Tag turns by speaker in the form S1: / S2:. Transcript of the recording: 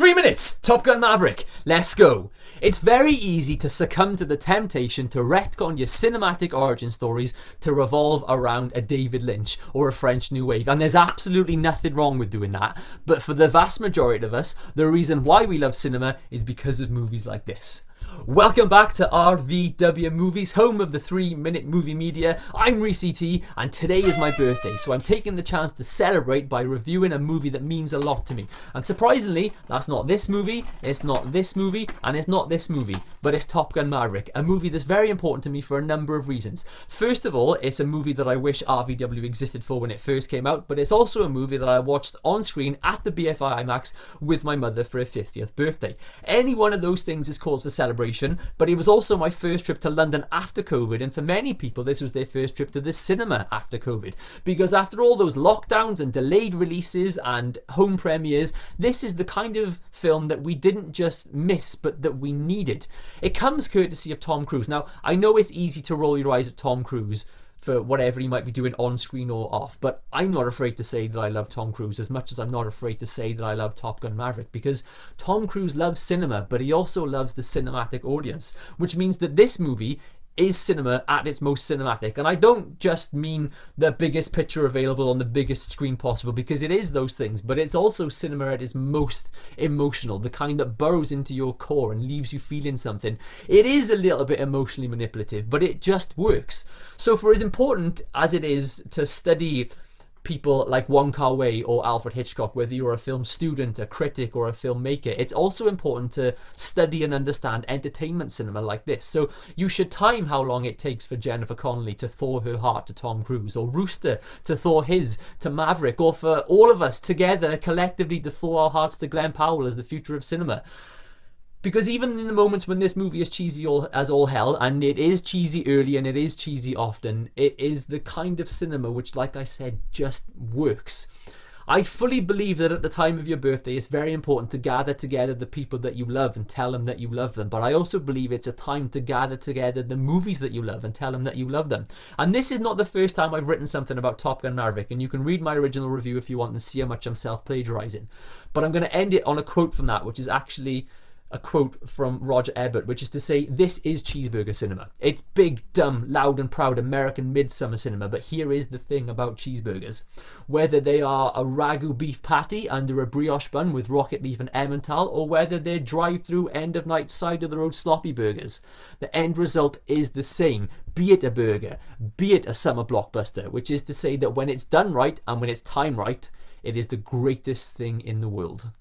S1: 3 minutes! Top Gun Maverick. Let's go. It's very easy to succumb to the temptation to retcon your cinematic origin stories to revolve around a David Lynch or a French New Wave, and there's absolutely nothing wrong with doing that. But for the vast majority of us, the reason why we love cinema is because of movies like this. Welcome back to RVW Movies, home of the 3-minute movie media. I'm RHYSEHT, and today is my birthday, so I'm taking the chance to celebrate by reviewing a movie that means a lot to me. And surprisingly, that's not this movie, it's not this movie, and it's not this movie, but it's Top Gun Maverick, a movie that's very important to me for a number of reasons. First of all, it's a movie that I wish RVW existed for when it first came out, but it's also a movie that I watched on screen at the BFI IMAX with my mother for her 50th birthday. Any one of those things is cause for celebration, but it was also my first trip to London after COVID, and for many people this was their first trip to the cinema after COVID, because after all those lockdowns and delayed releases and home premieres, this is the kind of film that we didn't just miss but that we needed. It comes courtesy of Tom Cruise. Now, I know it's easy to roll your eyes at Tom Cruise for whatever he might be doing on screen or off, but I'm not afraid to say that I love Tom Cruise as much as I'm not afraid to say that I love Top Gun Maverick, because Tom Cruise loves cinema, but he also loves the cinematic audience, which means that this movie is cinema at its most cinematic. And I don't just mean the biggest picture available on the biggest screen possible, because it is those things, but it's also cinema at its most emotional, the kind that burrows into your core and leaves you feeling something. It is a little bit emotionally manipulative, but it just works. So for as important as it is to study people like Wong Kar-wai or Alfred Hitchcock, whether you're a film student, a critic, or a filmmaker, it's also important to study and understand entertainment cinema like this. So you should time how long it takes for Jennifer Connelly to thaw her heart to Tom Cruise, or Rooster to thaw his to Maverick, or for all of us together collectively to thaw our hearts to Glenn Powell as the future of cinema. Because even in the moments when this movie is cheesy as all hell, and it is cheesy early and it is cheesy often, it is the kind of cinema which, like I said, just works. I fully believe that at the time of your birthday it's very important to gather together the people that you love and tell them that you love them. But I also believe it's a time to gather together the movies that you love and tell them that you love them. And this is not the first time I've written something about Top Gun Maverick, and you can read my original review if you want to see how much I'm self-plagiarizing. But I'm going to end it on a quote from that, which is actually a quote from Roger Ebert, which is to say, this is cheeseburger cinema. It's big, dumb, loud and proud American midsummer cinema, but here is the thing about cheeseburgers. Whether they are a ragu beef patty under a brioche bun with rocket leaf and Emmental, or whether they're drive-through end-of-night side-of-the-road sloppy burgers, the end result is the same. Be it a burger, be it a summer blockbuster, which is to say that when it's done right and when it's timed right, it is the greatest thing in the world.